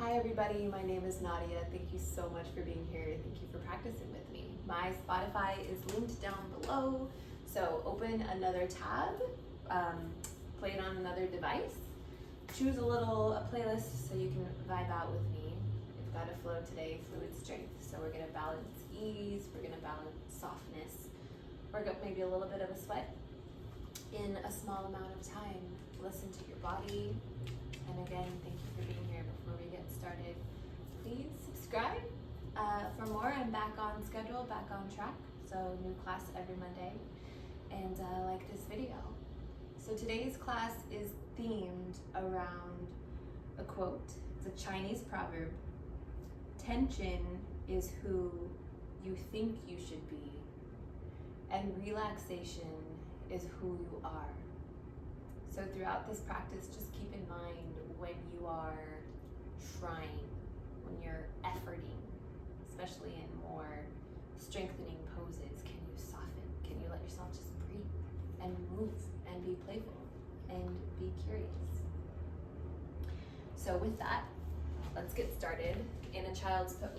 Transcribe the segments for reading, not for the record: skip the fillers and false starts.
Hi everybody, my name is Nadia. Thank you so much for being here. Thank you for practicing with me. My Spotify is linked down below, so open another tab, play it on another device, choose a playlist so you can vibe out with me. We've got a flow today, fluid strength, so we're gonna balance ease, we're gonna balance softness, work up maybe a little bit of a sweat in a small amount of time. Listen to your body. And again, thank you for being here. Before we get started, please subscribe for more. I'm back on schedule, back on track. So new class every Monday. And like this video. So today's class is themed around a quote. It's a Chinese proverb. Tension is who you think you should be, and relaxation is who you are. So throughout this practice, just keep in mind when you are trying, when you're efforting, especially in more strengthening poses, can you soften? Can you let yourself just breathe and move and be playful and be curious? So with that, let's get started in a child's pose.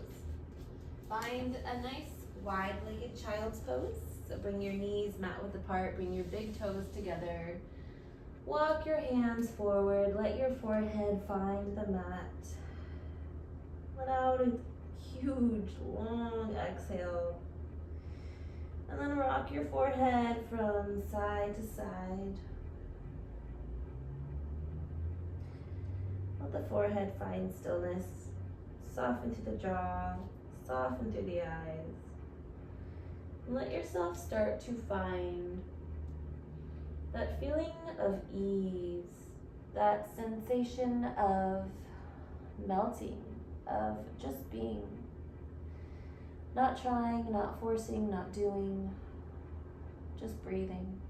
Find a nice wide-legged child's pose. So bring your knees mat width apart, bring your big toes together. Walk your hands forward, let your forehead find the mat. Let out a huge, long exhale. And then rock your forehead from side to side. Let the forehead find stillness. Soften through the jaw, soften through the eyes. And let yourself start to find that feeling of ease, that sensation of melting, of just being. Not trying, not forcing, not doing, just breathing.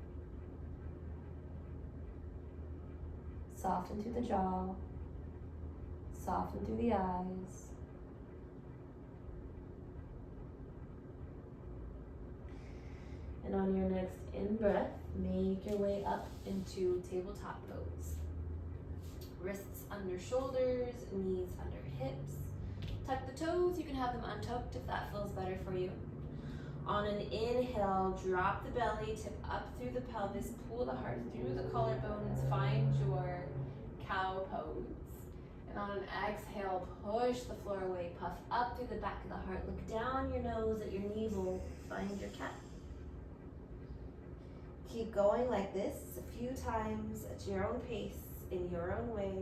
Soften through the jaw, soften through the eyes. And on your next in-breath, make your way up into tabletop pose. Wrists under shoulders, knees under hips. Tuck the toes, you can have them untucked if that feels better for you. On an inhale, drop the belly, tip up through the pelvis, pull the heart through the collarbones, find your cow pose. And on an exhale, push the floor away, puff up through the back of the heart, look down your nose at your navel, find your cat. Keep going like this a few times at your own pace, in your own way.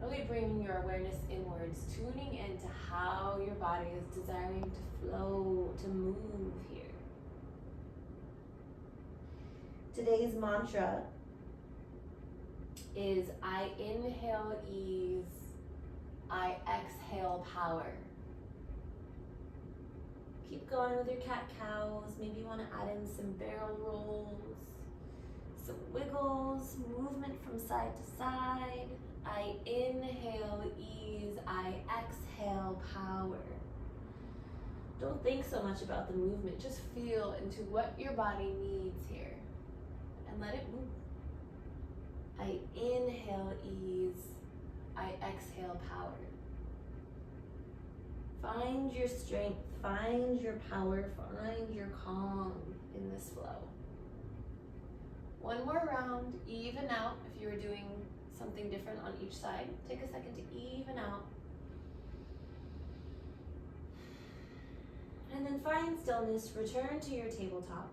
Really bringing your awareness inwards, tuning into how your body is desiring to flow, to move here. Today's mantra is I inhale ease, I exhale power. Keep going with your cat-cows. Maybe you want to add in some barrel rolls, some wiggles, movement from side to side. I inhale ease, I exhale power. Don't think so much about the movement. Just feel into what your body needs here and let it move. I inhale ease, I exhale power. Find your strength, find your power, find your calm in this flow. One more round, even out. If you were doing something different on each side, take a second to even out. And then find stillness, return to your tabletop.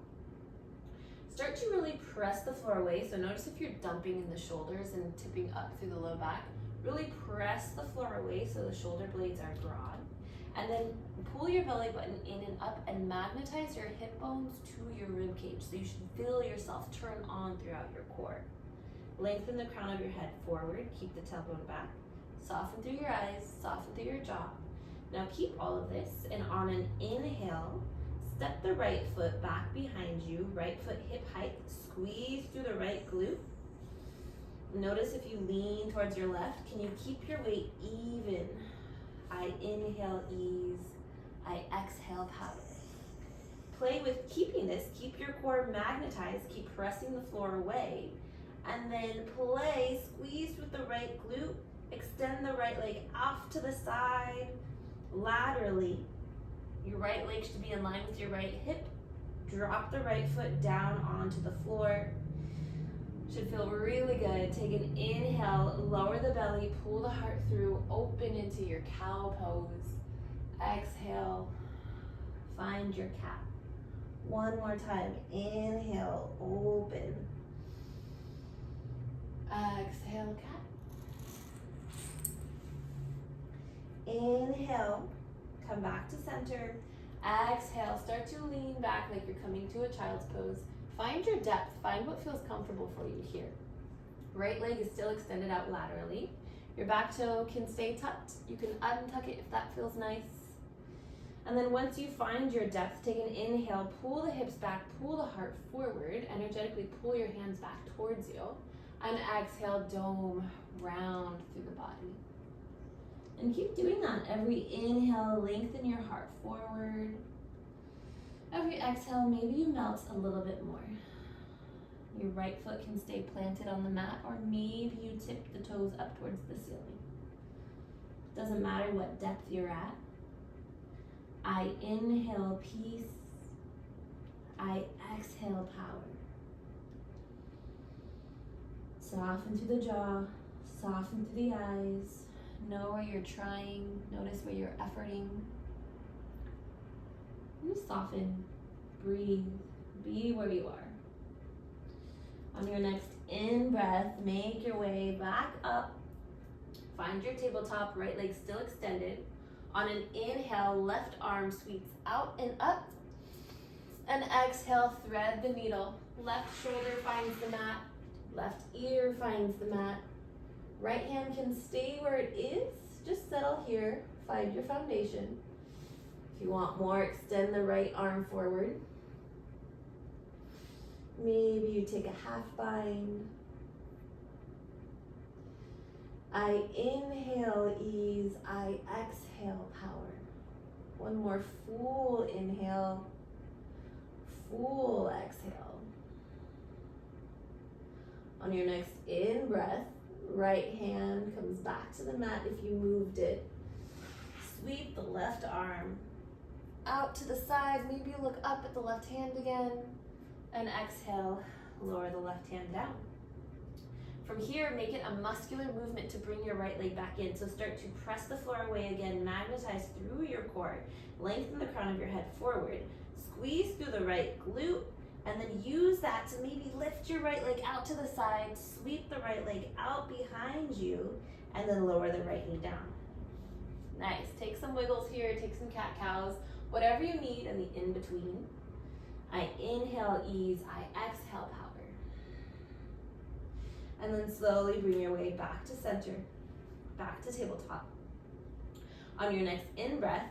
Start to really press the floor away. So notice if you're dumping in the shoulders and tipping up through the low back, really press the floor away so the shoulder blades are broad. And then pull your belly button in and up and magnetize your hip bones to your rib cage. So you should feel yourself turn on throughout your core. Lengthen the crown of your head forward, keep the tailbone back. Soften through your eyes, soften through your jaw. Now keep all of this, and on an inhale, step the right foot back behind you, right foot hip height, squeeze through the right glute. Notice if you lean towards your left, can you keep your weight even? I inhale ease, I exhale power. Play with keeping this, keep your core magnetized, keep pressing the floor away, and then play, squeeze with the right glute, Extend the right leg off to the side, laterally. Your right leg should be in line with your right hip. Drop the right foot down onto the floor. Should feel really good. Take an inhale, lower the belly, pull the heart through, open into your cow pose. Exhale, find your cat. One more time, inhale, open. Exhale, cat. Inhale, come back to center. Exhale, start to lean back like you're coming to a child's pose. Find your depth, find what feels comfortable for you here. Right leg is still extended out laterally. Your back toe can stay tucked. You can untuck it if that feels nice. And then once you find your depth, take an inhale, pull the hips back, pull the heart forward, energetically pull your hands back towards you. And exhale, dome, round through the body. And keep doing that. Every inhale, lengthen your heart forward. Every exhale, maybe you melt a little bit more. Your right foot can stay planted on the mat, or maybe you tip the toes up towards the ceiling. Doesn't matter what depth you're at. I inhale peace. I exhale power. Soften through the jaw, soften through the eyes. Know where you're trying, notice where you're efforting. And soften, breathe, be where you are. On your next in-breath, make your way back up. Find your tabletop, right leg still extended. On an inhale, left arm sweeps out and up. And exhale, thread the needle. Left shoulder finds the mat. Left ear finds the mat. Right hand can stay where it is. Just settle here. Find your foundation. If you want more, extend the right arm forward. Maybe you take a half bind. I inhale ease, I exhale power. One more full inhale, full exhale. On your next in-breath, right hand comes back to the mat if you moved it. Sweep the left arm out to the side. Maybe you look up at the left hand again. And exhale, lower the left hand down. From here, make it a muscular movement to bring your right leg back in. So start to press the floor away again, magnetize through your core, lengthen the crown of your head forward, squeeze through the right glute, and then use that to maybe lift your right leg out to the side, sweep the right leg out behind you, and then lower the right knee down. Nice, take some wiggles here, take some cat-cows, whatever you need in the in-between. I inhale ease, I exhale power. And then slowly bring your way back to center, back to tabletop. On your next in-breath,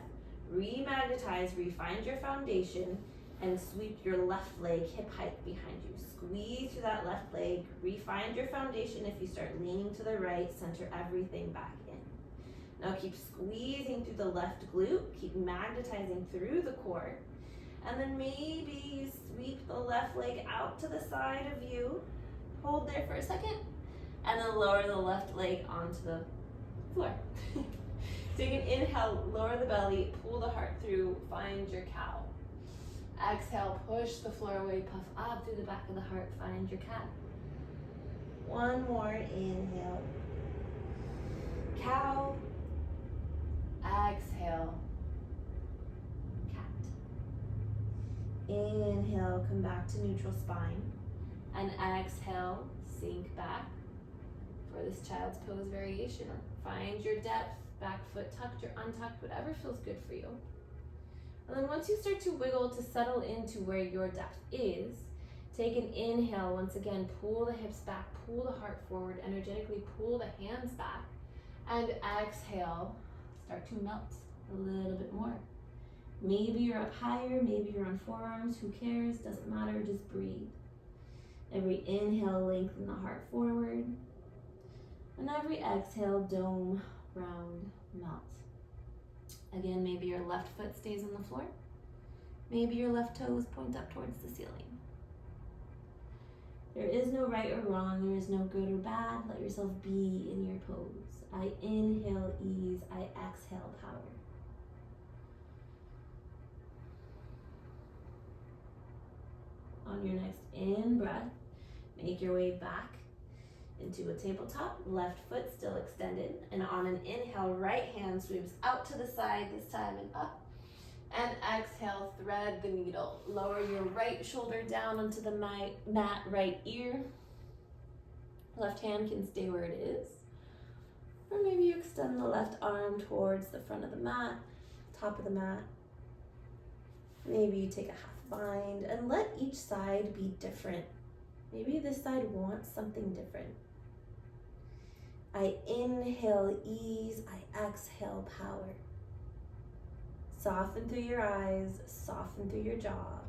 remagnetize, refind your foundation, and sweep your left leg hip height behind you. Squeeze through that left leg, refine your foundation. If you start leaning to the right, center everything back in. Now keep squeezing through the left glute, keep magnetizing through the core, and then maybe you sweep the left leg out to the side of you. Hold there for a second, and then lower the left leg onto the floor. Take an inhale, lower the belly, pull the heart through, find your cow. Exhale, push the floor away, puff up through the back of the heart, find your cat. One more inhale. Cow. Exhale. Cat. Inhale, come back to neutral spine. And exhale, sink back for this child's pose variation. Find your depth, back foot tucked or untucked, whatever feels good for you. And then once you start to wiggle to settle into where your depth is, take an inhale. Once again, pull the hips back, pull the heart forward, energetically pull the hands back, and exhale, start to melt a little bit more. Maybe you're up higher, maybe you're on forearms, who cares, doesn't matter, just breathe. Every inhale, lengthen the heart forward. And every exhale, dome, round, melt. Again, maybe your left foot stays on the floor. Maybe your left toes point up towards the ceiling. There is no right or wrong. There is no good or bad. Let yourself be in your pose. I inhale ease. I exhale power. On your next in-breath, make your way back into a tabletop. Left foot still extended. And on an inhale, right hand sweeps out to the side this time and up. And exhale, thread the needle. Lower your right shoulder down onto the mat, right ear. Left hand can stay where it is. Or maybe you extend the left arm towards the front of the mat, top of the mat. Maybe you take a half bind and let each side be different. Maybe this side wants something different. I inhale ease, I exhale power. Soften through your eyes, soften through your jaw.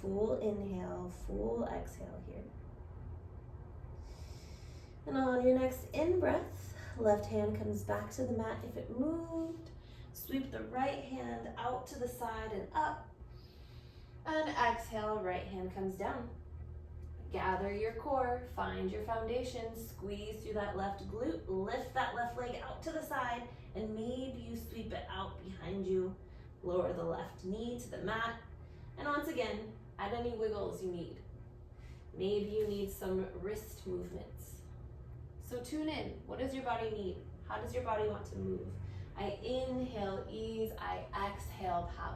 Full inhale, full exhale here. And on your next in-breath, left hand comes back to the mat if it moved. Sweep the right hand out to the side and up. And exhale, right hand comes down. Gather your core, find your foundation, squeeze through that left glute, lift that left leg out to the side, and maybe you sweep it out behind you. Lower the left knee to the mat. And once again, add any wiggles you need. Maybe you need some wrist movements. So tune in. What does your body need? How does your body want to move? I inhale ease, I exhale power.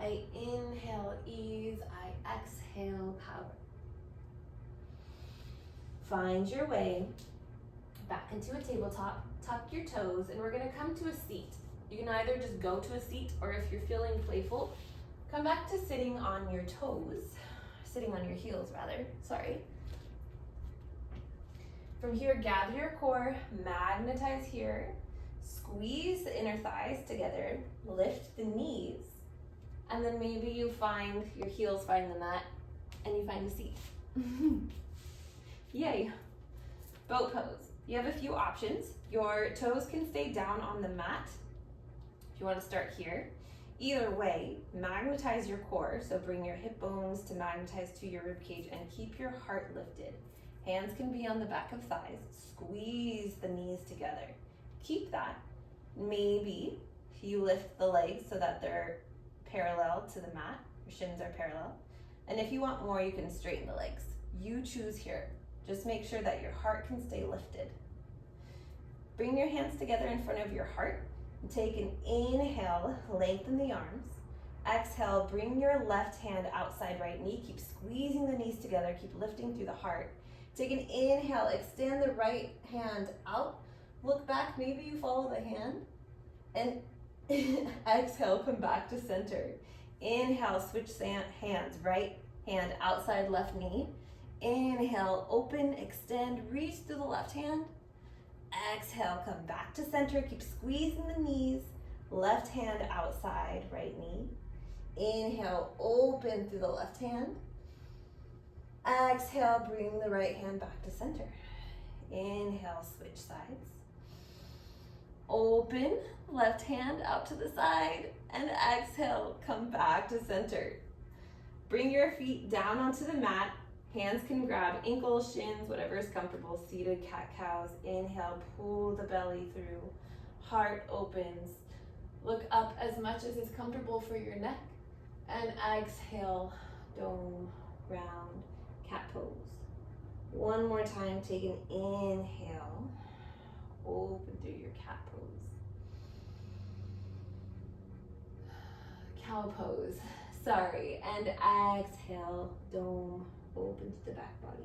I inhale ease, I exhale power. Find your way back into a tabletop, tuck your toes, and we're gonna come to a seat. You can either just go to a seat, or if you're feeling playful, come back to sitting on your toes, sitting on your heels rather, sorry. From here, gather your core, magnetize here, squeeze the inner thighs together, lift the knees, and then maybe you find your heels find the mat and you find a seat. Yay. Boat pose. You have a few options. Your toes can stay down on the mat if you want to start here. Either way, magnetize your core, so bring your hip bones to magnetize to your rib cage and keep your heart lifted. Hands can be on the back of thighs. Squeeze the knees together. Keep that. Maybe you lift the legs so that they're parallel to the mat. Your shins are parallel. And if you want more, you can straighten the legs. You choose here. Just make sure that your heart can stay lifted. Bring your hands together in front of your heart. And take an inhale, lengthen the arms. Exhale, bring your left hand outside right knee. Keep squeezing the knees together. Keep lifting through the heart. Take an inhale, extend the right hand out. Look back, maybe you follow the hand. And exhale, come back to center. Inhale, switch hands. Right hand outside left knee. Inhale, open, extend, reach through the left hand. Exhale, come back to center. Keep squeezing the knees. Left hand outside right knee. Inhale, open through the left hand. Exhale, bring the right hand back to center. Inhale, switch sides. Open, left hand out to the side, and exhale, come back to center. Bring your feet down onto the mat. Hands can grab ankles, shins, whatever is comfortable. Seated cat-cows. Inhale, pull the belly through. Heart opens. Look up as much as is comfortable for your neck. And exhale, dome, round, cat pose. One more time, take an inhale. Open through your cat pose. Cow pose, sorry. And exhale, dome, open to the back body.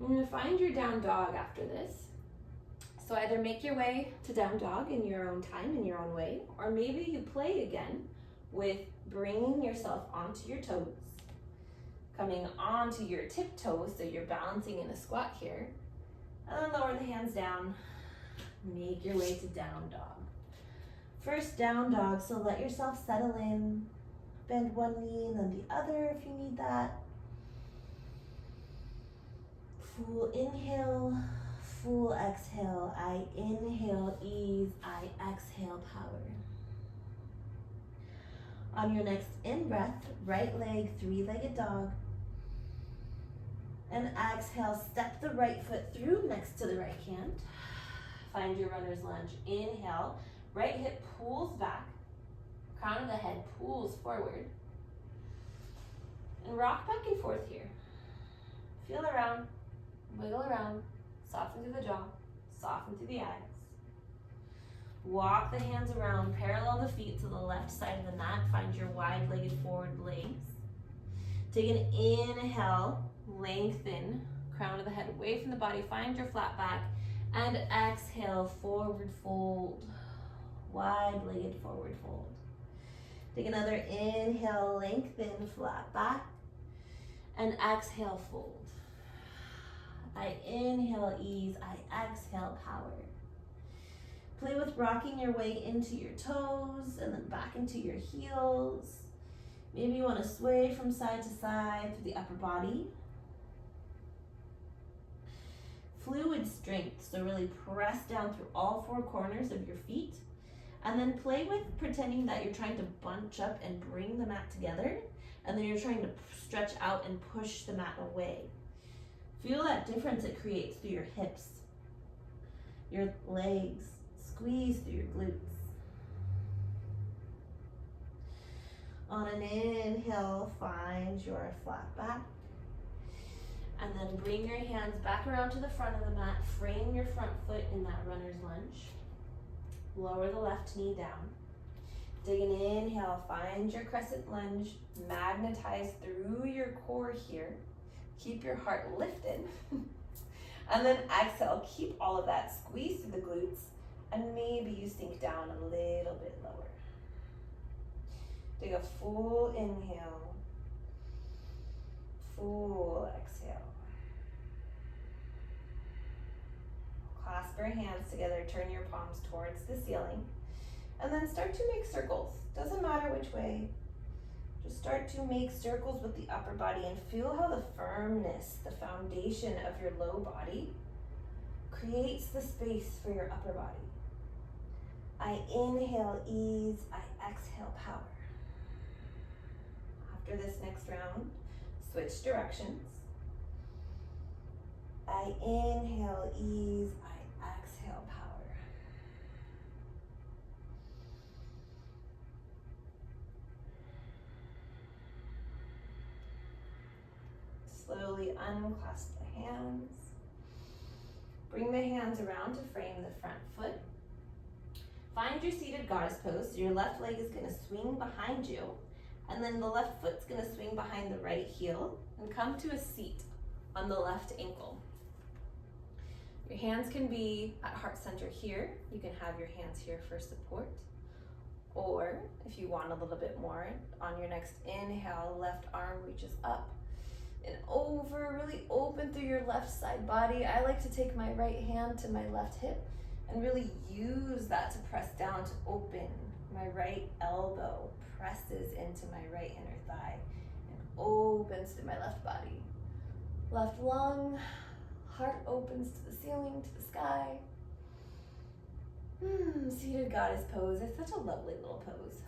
I'm gonna find your down dog after this. So either make your way to down dog in your own time, in your own way, or maybe you play again with bringing yourself onto your toes, coming onto your tiptoes, so you're balancing in a squat here, and then lower the hands down, make your way to down dog. First down dog, so let yourself settle in, bend one knee and then the other if you need that. Full inhale, full exhale. I inhale ease, I exhale power. On your next in-breath, right leg, three-legged dog. And exhale, step the right foot through next to the right hand. Find your runner's lunge. Inhale, right hip pulls back, crown of the head pulls forward. And rock back and forth here. Feel around, wiggle around, soften through the jaw, soften through the eyes. Walk the hands around, parallel the feet to the left side of the mat. Find your wide-legged forward legs. Take an inhale, lengthen, crown of the head away from the body. Find your flat back. And exhale, forward fold. Wide-legged forward fold. Take another inhale, lengthen, flat back. And exhale, fold. I inhale, ease. I exhale, power. Play with rocking your way into your toes and then back into your heels. Maybe you want to sway from side to side through the upper body. Fluid strength, so really press down through all four corners of your feet. And then play with pretending that you're trying to bunch up and bring the mat together. And then you're trying to stretch out and push the mat away. Feel that difference it creates through your hips, your legs. Squeeze through your glutes. On an inhale, find your flat back. And then bring your hands back around to the front of the mat. Frame your front foot in that runner's lunge. Lower the left knee down. Take an inhale, find your crescent lunge. Magnetize through your core here. Keep your heart lifted. And then exhale, keep all of that. Squeeze through the glutes. And maybe you sink down a little bit lower. Take a full inhale, full exhale. Clasp your hands together, turn your palms towards the ceiling, and then start to make circles. Doesn't matter which way. Just start to make circles with the upper body and feel how the firmness, the foundation of your low body creates the space for your upper body. I inhale, ease. I exhale, power. After this next round, switch directions. I inhale, ease. I exhale, power. Slowly unclasp the hands. Bring the hands around to frame the front foot. Find your seated goddess pose. So your left leg is going to swing behind you, and then the left foot's going to swing behind the right heel and come to a seat on the left ankle. Your hands can be at heart center here. You can have your hands here for support. Or if you want a little bit more, on your next inhale, left arm reaches up and over, really open through your left side body. I like to take my right hand to my left hip and really use that to press down to open. My right elbow presses into my right inner thigh and opens through my left body. Left lung, heart opens to the ceiling, to the sky. Seated goddess pose. It's such a lovely little pose.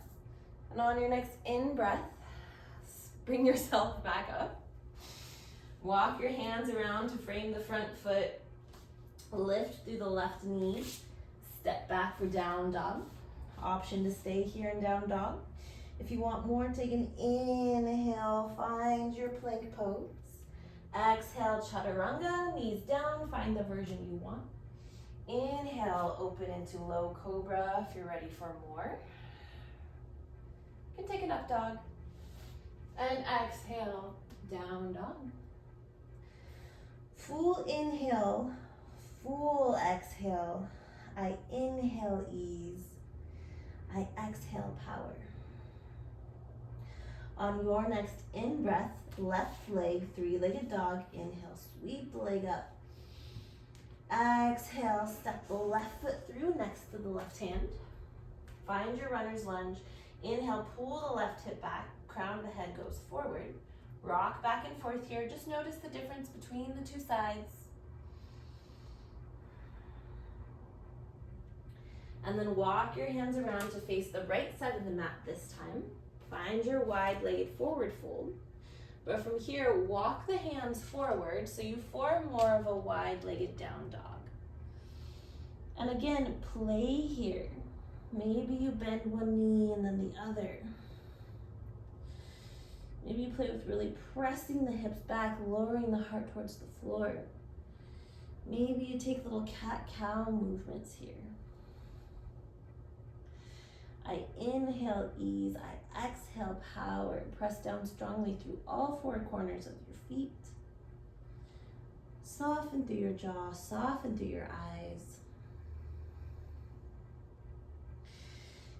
And on your next in-breath, bring yourself back up. Walk your hands around to frame the front foot. Lift through the left knee. Step back for down dog. Option to stay here in down dog. If you want more, take an inhale. Find your plank pose. Exhale, chaturanga. Knees down. Find the version you want. Inhale, open into low cobra if you're ready for more. You can take an up dog. And exhale, down dog. Full inhale, full exhale. I inhale, ease. I exhale, power. On your next in-breath, left leg, three-legged dog. Inhale, sweep the leg up. Exhale, step the left foot through next to the left hand. Find your runner's lunge. Inhale, pull the left hip back. Crown of the head goes forward. Rock back and forth here. Just notice the difference between the two sides. And then walk your hands around to face the right side of the mat this time. Find your wide-legged forward fold. But from here, walk the hands forward so you form more of a wide-legged down dog. And again, play here. Maybe you bend one knee and then the other. Maybe you play with really pressing the hips back, lowering the heart towards the floor. Maybe you take little cat-cow movements here. I inhale ease, I exhale power. Press down strongly through all four corners of your feet. Soften through your jaw, soften through your eyes.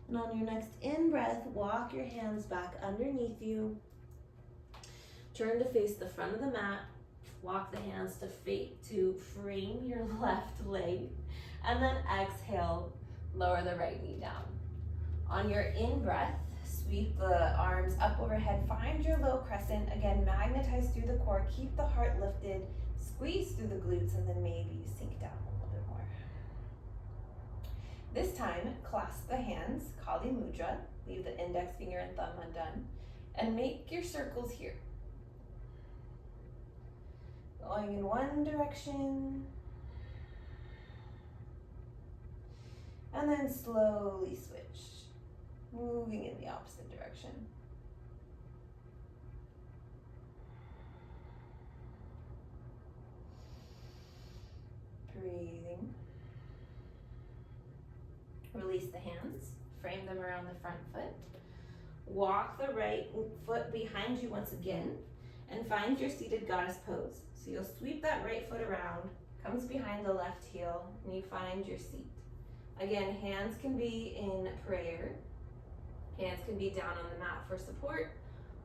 And on your next in-breath, walk your hands back underneath you. Turn to face the front of the mat. Walk the hands to frame your left leg. And then exhale, lower the right knee down. On your in-breath, sweep the arms up overhead. Find your low crescent. Again, magnetize through the core. Keep the heart lifted. Squeeze through the glutes, and then maybe you sink down a little bit more. This time, clasp the hands, Kali Mudra. Leave the index finger and thumb undone. And make your circles here. Going in one direction. And then slowly switch. Moving in the opposite direction. Breathing. Release the hands. Frame them around the front foot. Walk the right foot behind you once again. And find your seated goddess pose. So you'll sweep that right foot around, comes behind the left heel, and you find your seat. Again, hands can be in prayer. Hands can be down on the mat for support.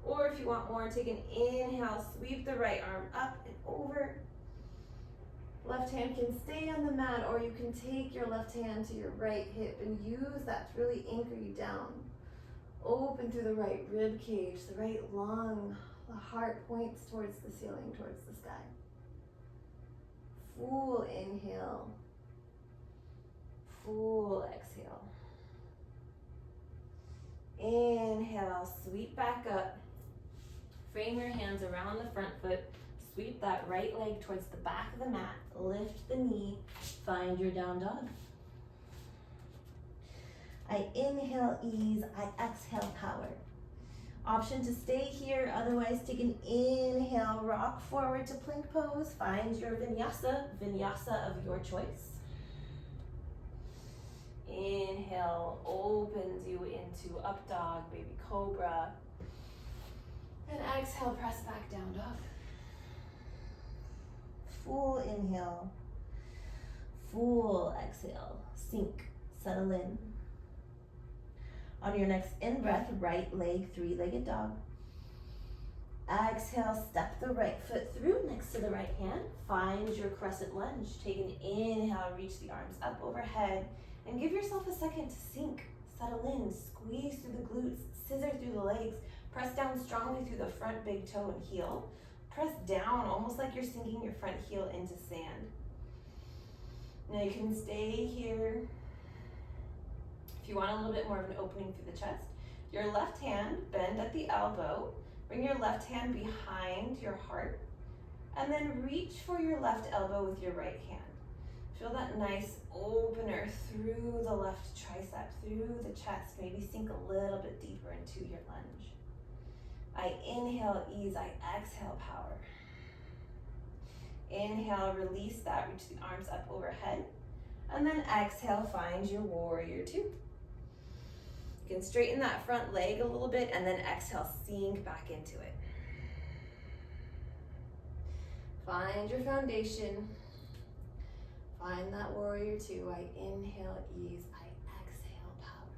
Or if you want more, take an inhale, sweep the right arm up and over. Left hand can stay on the mat, or you can take your left hand to your right hip and use that to really anchor you down. Open through the right rib cage, the right lung. The heart points towards the ceiling, towards the sky. Full inhale. Full exhale. Inhale, sweep back up. Frame your hands around the front foot. Sweep that right leg towards the back of the mat. Lift the knee. Find your down dog. I inhale ease. I exhale power. Option to stay here, otherwise take an inhale, rock forward to plank pose. Find your vinyasa of your choice. Inhale opens you into up dog, baby cobra. And exhale, press back down dog. Full inhale, full exhale, sink, settle in. On your next in-breath, right leg, three-legged dog. Exhale, step the right foot through next to the right hand. Find your crescent lunge. Take an inhale, reach the arms up overhead, and give yourself a second to sink, settle in, squeeze through the glutes, scissor through the legs, press down strongly through the front big toe and heel. Press down, almost like you're sinking your front heel into sand. Now you can stay here. If you want a little bit more of an opening through the chest, your left hand, bend at the elbow. Bring your left hand behind your heart, and then reach for your left elbow with your right hand. Feel that nice opener through the left tricep, through the chest. Maybe sink a little bit deeper into your lunge. I inhale ease, I exhale power. Inhale, release that, reach the arms up overhead. And then exhale, find your warrior two. You can straighten that front leg a little bit and then exhale, sink back into it. Find your foundation. Find that warrior two. I inhale ease, I exhale power.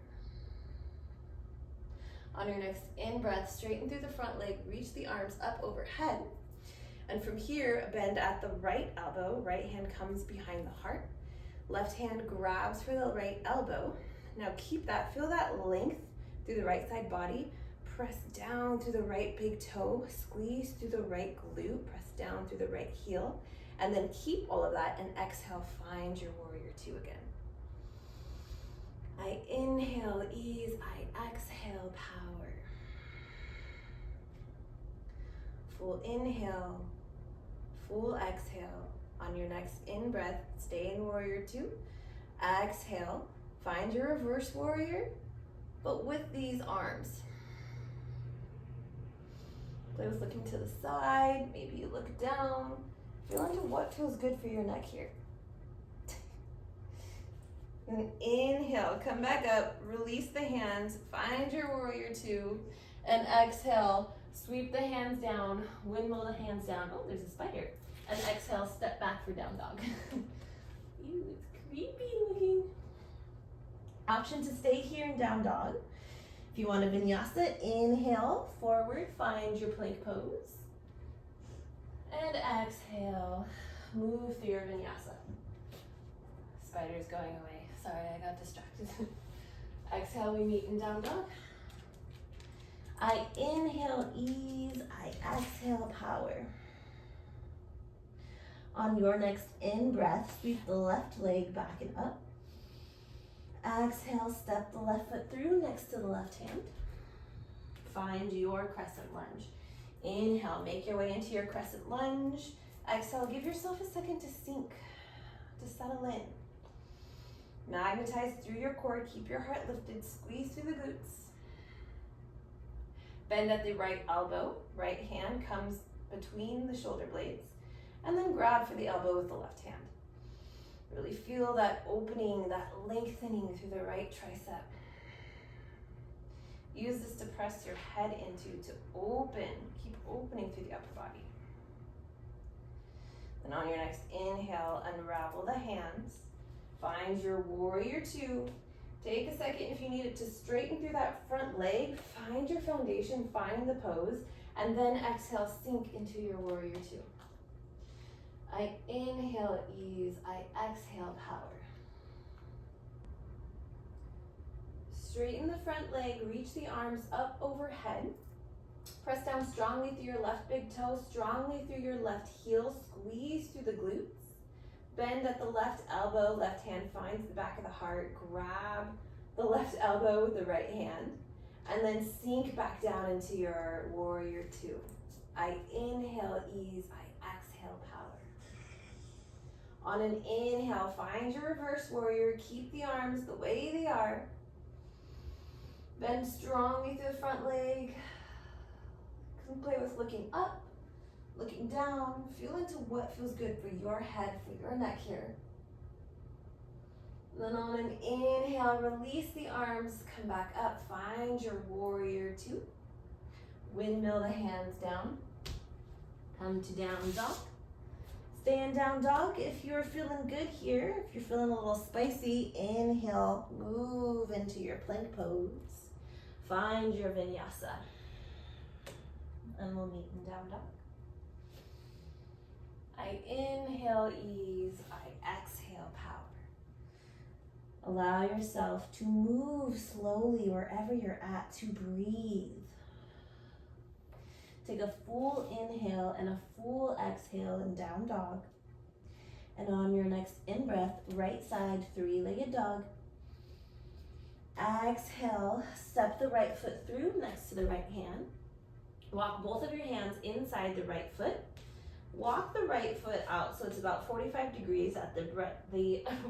On your next in-breath, straighten through the front leg, reach the arms up overhead. And from here, bend at the right elbow. Right hand comes behind the heart. Left hand grabs for the right elbow. Now keep that, feel that length through the right side body. Press down through the right big toe. Squeeze through the right glute. Press down through the right heel. And then keep all of that and exhale, find your warrior two again. I inhale ease, I exhale power. full inhale, full exhale. On your next in-breath, stay in warrior two. Exhale, find your reverse warrior, but with these arms. Play with looking to the side, maybe you look down. Feel into what feels good for your neck here. And inhale, come back up, release the hands, find your warrior two, And exhale, sweep the hands down, windmill the hands down. Oh, there's a spider. And exhale, step back for down dog. Ew, it's creepy looking. Option to stay here in down dog. If you want a vinyasa, inhale, forward, find your plank pose. And exhale, move through your vinyasa. Spider's going away. Sorry, I got distracted. Exhale, we meet in down dog. I inhale ease, I exhale power. On your next in-breath, sweep the left leg back and up. Exhale, step the left foot through next to the left hand. Find your crescent lunge. Inhale, make your way into your crescent lunge. Exhale, give yourself a second to sink, to settle in. Magnetize through your core, keep your heart lifted, squeeze through the glutes. Bend at the right elbow, right hand comes between the shoulder blades, and then grab for the elbow with the left hand. Really feel that opening, that lengthening through the right tricep. Use this to press your head into, to open, keep opening through the upper body. Then on your next inhale, unravel the hands. Find your warrior two. Take a second if you need it to straighten through that front leg. Find your foundation, find the pose, and then exhale, sink into your warrior two. I inhale ease, I exhale power. Straighten the front leg, reach the arms up overhead. Press down strongly through your left big toe, strongly through your left heel, squeeze through the glutes. Bend at the left elbow, left hand finds the back of the heart, grab the left elbow with the right hand, and then sink back down into your warrior two. I inhale ease, I exhale power. On an inhale, find your reverse warrior, keep the arms the way they are. Bend strongly through the front leg. You can play with looking up, looking down, feel into what feels good for your head, for your neck here. Then on an inhale, release the arms, come back up, find your warrior two. Windmill the hands down. Come to down dog. Stay in down dog if you're feeling good here. If you're feeling a little spicy, inhale, move into your plank pose. Find your vinyasa. And we'll meet in down dog. I inhale ease, I exhale power. Allow yourself to move slowly wherever you're at, to breathe. Take a full inhale and a full exhale in down dog. And on your next in-breath, right side, three-legged dog. Exhale, step the right foot through next to the right hand. Walk both of your hands inside the right foot. Walk the right foot out so it's about 45 degrees at the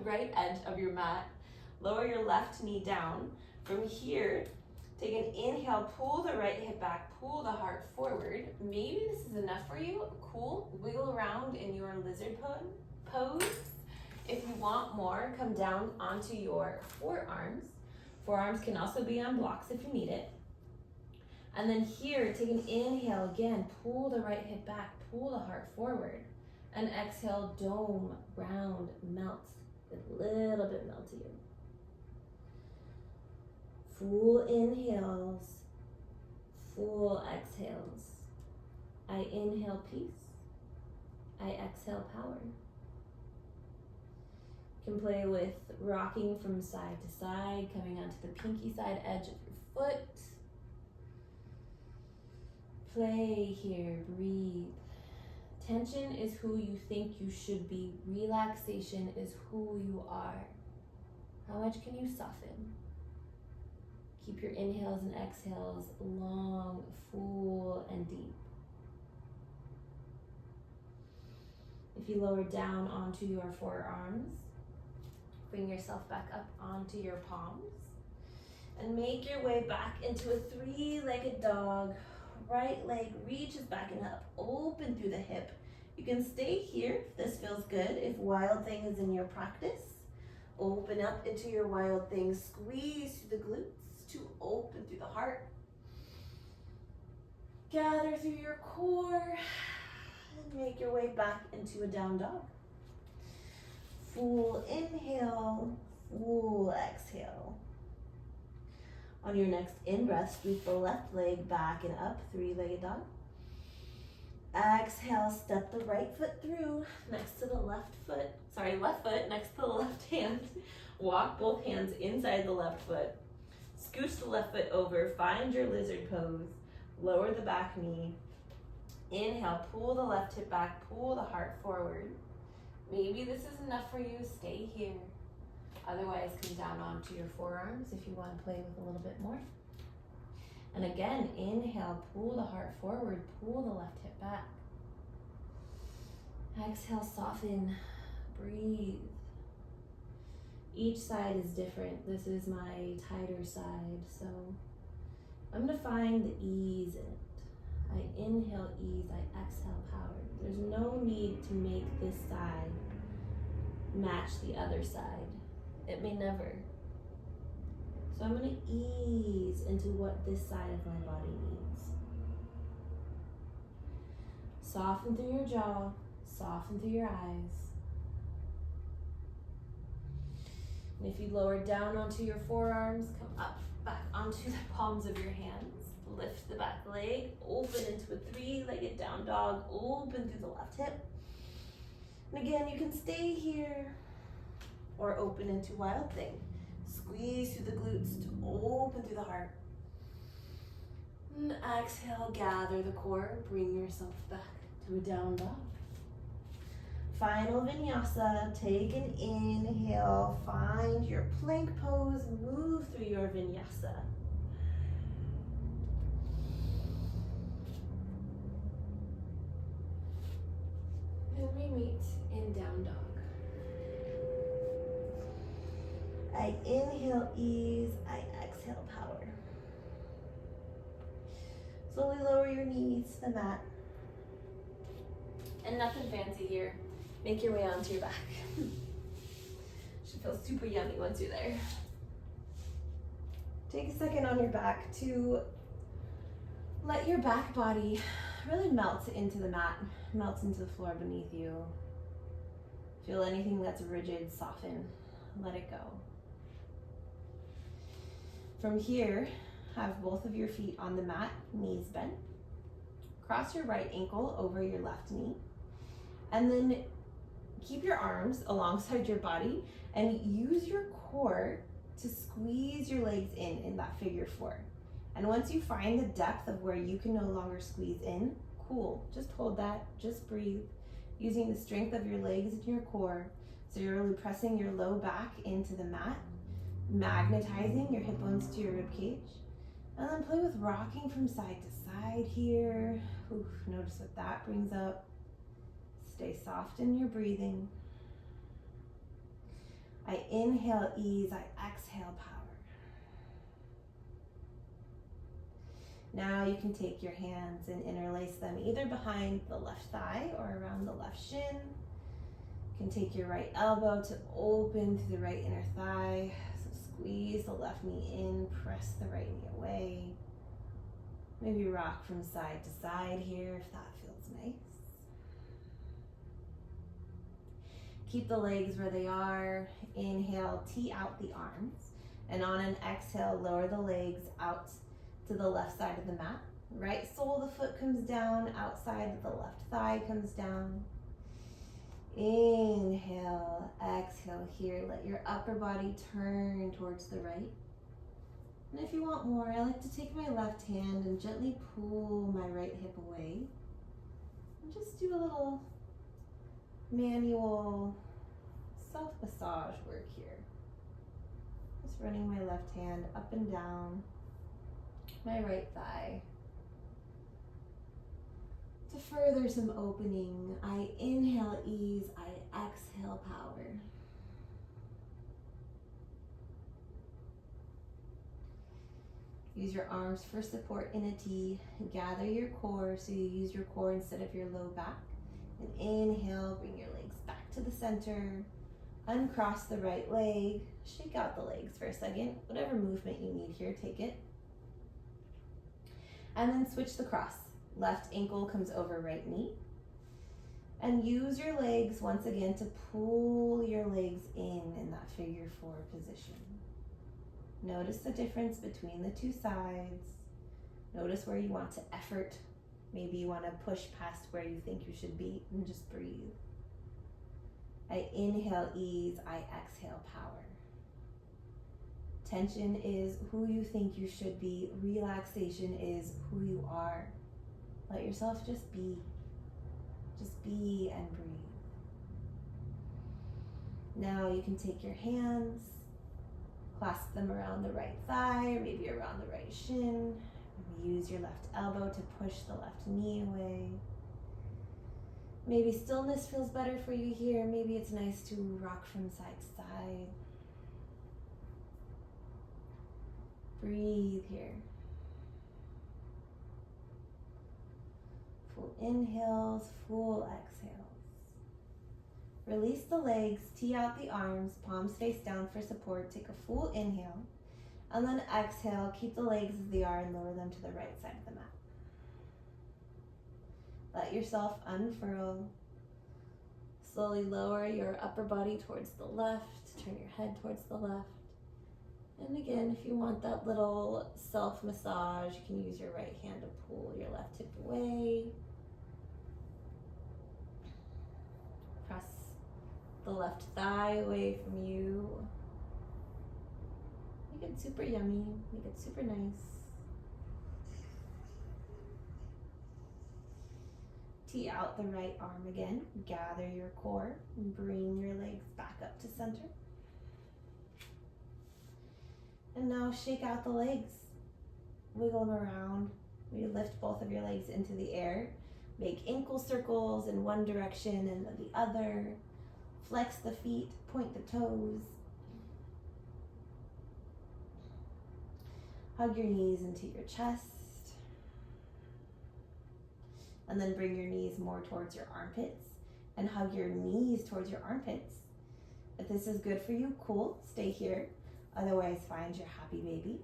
right edge of your mat. Lower your left knee down. From here, take an inhale, pull the right hip back, pull the heart forward. Maybe this is enough for you. Cool. Wiggle around in your lizard pose. If you want more, come down onto your forearms. Forearms can also be on blocks if you need it. And then here, take an inhale again, pull the right hip back, pull the heart forward. And exhale, dome, round, melt, a little bit meltier. Full inhales, full exhales. I inhale peace, I exhale power. You can play with rocking from side to side, coming onto the pinky side edge of your foot. Play here, breathe. Tension is who you think you should be. Relaxation is who you are. How much can you soften? Keep your inhales and exhales long, full, and deep. If you lower down onto your forearms, bring yourself back up onto your palms and make your way back into a three-legged dog. Right leg reaches back and up, open through the hip. You can stay here if this feels good. If Wild Thing is in your practice, open up into your Wild Thing. Squeeze through the glutes to open through the heart. Gather through your core and make your way back into a down dog. Full inhale, full exhale. On your next in-breath, sweep the left leg back and up, three-legged dog. Exhale, step the right foot through next to the left foot next to the left hand. Walk both hands inside the left foot. Scooch the left foot over, find your lizard pose. Lower the back knee. Inhale, pull the left hip back, pull the heart forward. Maybe this is enough for you, stay here. Otherwise, come down onto your forearms if you want to play with a little bit more. And again, inhale, pull the heart forward, pull the left hip back. Exhale, soften, breathe. Each side is different. This is my tighter side, so I'm gonna find the ease in it. I inhale ease, I exhale power. There's no need to make this side match the other side. It may never. So I'm gonna ease into what this side of my body needs. Soften through your jaw, soften through your eyes. And if you lower down onto your forearms, come up, back onto the palms of your hands. Lift the back leg, open into a three-legged down dog, open through the left hip. And again, you can stay here or open into Wild Thing. Squeeze through the glutes to open through the heart. And exhale, gather the core, bring yourself back to a down dog. Final vinyasa, take an inhale, find your plank pose, move through your vinyasa. And we meet in down dog. I inhale ease, I exhale power. Slowly lower your knees to the mat. And nothing fancy here. Make your way onto your back. Should feel super yummy once you're there. Take a second on your back to let your back body really melt into the mat, melt into the floor beneath you. Feel anything that's rigid, soften, let it go. From here, have both of your feet on the mat, knees bent. Cross your right ankle over your left knee. And then keep your arms alongside your body and use your core to squeeze your legs in that figure four. And once you find the depth of where you can no longer squeeze in, cool, just hold that, just breathe, using the strength of your legs and your core. So you're really pressing your low back into the mat, magnetizing your hip bones to your rib cage. And then play with rocking from side to side here. Oof, notice what that brings up. Stay soft in your breathing. I inhale ease, I exhale power. Now you can take your hands and interlace them either behind the left thigh or around the left shin. You can take your right elbow to open through the right inner thigh. So squeeze the left knee in, press the right knee away. Maybe rock from side to side here if that feels nice. Keep the legs where they are. Inhale, tee out the arms. And on an exhale, lower the legs out to the left side of the mat. Right sole of the foot comes down, outside of the left thigh comes down. Inhale, exhale here. Let your upper body turn towards the right. And if you want more, I like to take my left hand and gently pull my right hip away. And just do a little manual self-massage work here. Just running my left hand up and down my right thigh To further some opening, I inhale ease, I exhale power. Use your arms for support in a T. Gather your core so you use your core instead of your low back. And inhale, bring your legs back to the center. Uncross the right leg. Shake out the legs for a second. Whatever movement you need here, take it. And then switch the cross. Left ankle comes over right knee. And use your legs once again to pull your legs in that figure four position. Notice the difference between the two sides. Notice where you want to effort. Maybe you want to push past where you think you should be, and just breathe. I inhale ease, I exhale power. Tension is who you think you should be. Relaxation is who you are. Let yourself just be. Just be and breathe. Now you can take your hands, clasp them around the right thigh, maybe around the right shin. Maybe use your left elbow to push the left knee away. Maybe stillness feels better for you here. Maybe it's nice to rock from side to side. Breathe here. Full inhales, full exhales. Release the legs, tee out the arms, palms face down for support. Take a full inhale. And then exhale, keep the legs as they are and lower them to the right side of the mat. Let yourself unfurl. Slowly lower your upper body towards the left. Turn your head towards the left. And again, if you want that little self-massage, you can use your right hand to pull your left hip away. Press the left thigh away from you. Make it super yummy, make it super nice. Tee out the right arm again. Gather your core and bring your legs back up to center. And now shake out the legs. Wiggle them around. We lift both of your legs into the air. Make ankle circles in one direction and the other. Flex the feet, point the toes. Hug your knees into your chest. And then bring your knees more towards your armpits and hug your knees towards your armpits. If this is good for you, cool, stay here. Otherwise, find your happy baby.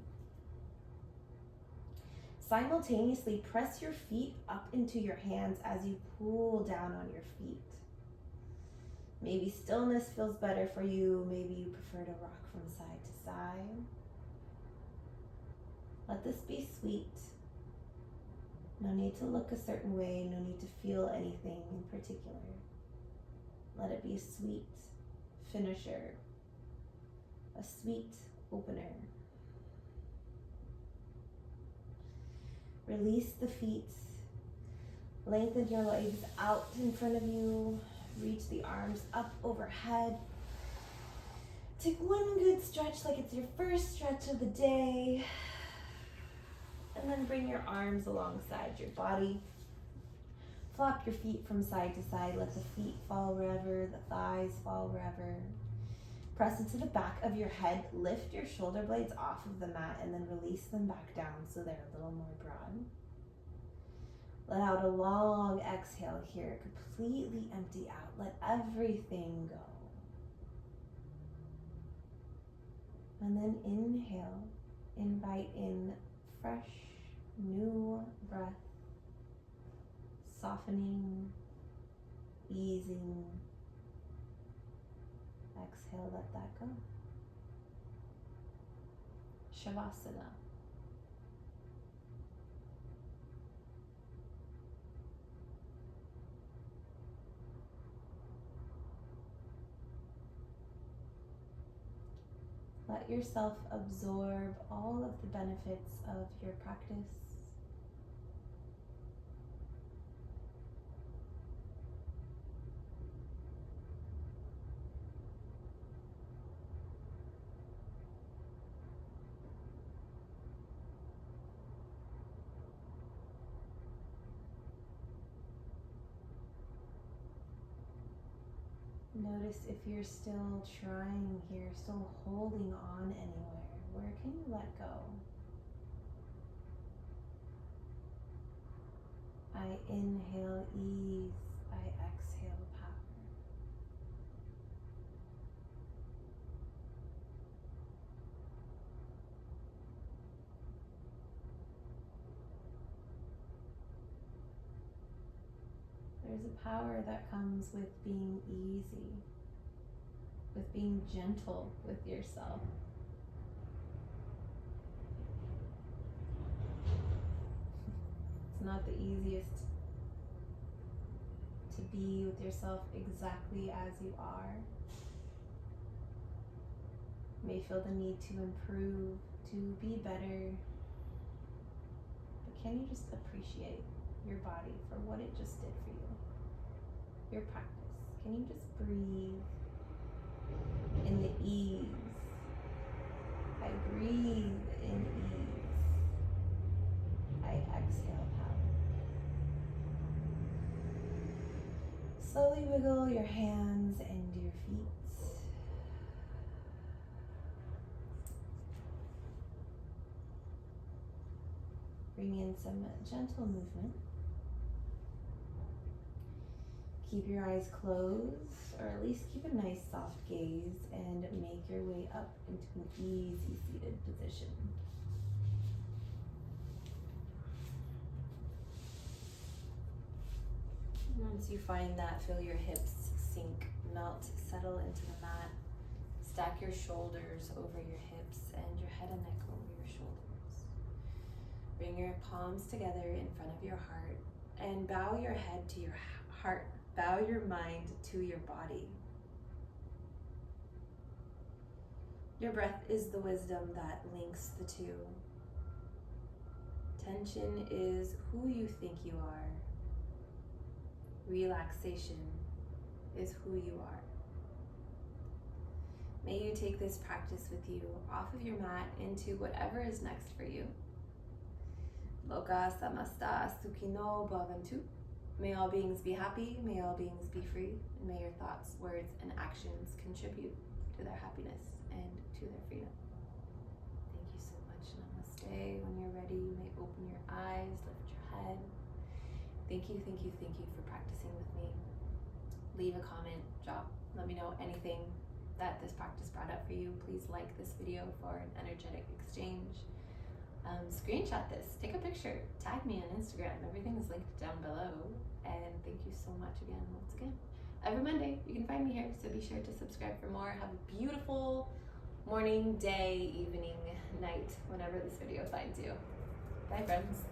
Simultaneously, press your feet up into your hands as you pull down on your feet. Maybe stillness feels better for you. Maybe you prefer to rock from side to side. Let this be sweet. No need to look a certain way. No need to feel anything in particular. Let it be a sweet finisher. A sweet opener. Release the feet. Lengthen your legs out in front of you. Reach the arms up overhead. Take one good stretch like it's your first stretch of the day. And then bring your arms alongside your body. Flop your feet from side to side. Let the feet fall wherever, the thighs fall wherever. Press into the back of your head. Lift your shoulder blades off of the mat and then release them back down so they're a little more broad. Let out a long exhale here. Completely empty out. Let everything go. And then inhale. Invite in fresh, new breath. Softening, easing. Exhale, let that go. Shavasana. Let yourself absorb all of the benefits of your practice. Notice if you're still trying here, still holding on anywhere. Where can you let go? I inhale ease, I exhale power. There's a power that comes with being easy, with being gentle with yourself. It's not the easiest to be with yourself exactly as you are. You may feel the need to improve, to be better, but can you just appreciate your body for what it just did for you? Your practice. Can you just breathe in the ease? I breathe in ease. I exhale power. Slowly wiggle your hands and your feet. Bring in some gentle movement. Keep your eyes closed, or at least keep a nice soft gaze, and make your way up into an easy seated position. Once you find that, feel your hips sink, melt, settle into the mat. Stack your shoulders over your hips and your head and neck over your shoulders. Bring your palms together in front of your heart and bow your head to your heart. Bow your mind to your body. Your breath is the wisdom that links the two. Tension is who you think you are. Relaxation is who you are. May you take this practice with you off of your mat into whatever is next for you. Loka samasta sukhino bhavantu. May all beings be happy, may all beings be free, and may your thoughts, words, and actions contribute to their happiness and to their freedom. Thank you so much. Namaste. When you're ready, you may open your eyes, lift your head. Thank you for practicing with me. Leave a comment, let me know anything that this practice brought up for you. Please like this video for an energetic exchange. Screenshot this, take a picture, tag me on Instagram. Everything is linked down below. And thank you so much again, once again. Every Monday, you can find me here, so be sure to subscribe for more. Have a beautiful morning, day, evening, night, whenever this video finds you. Bye, friends.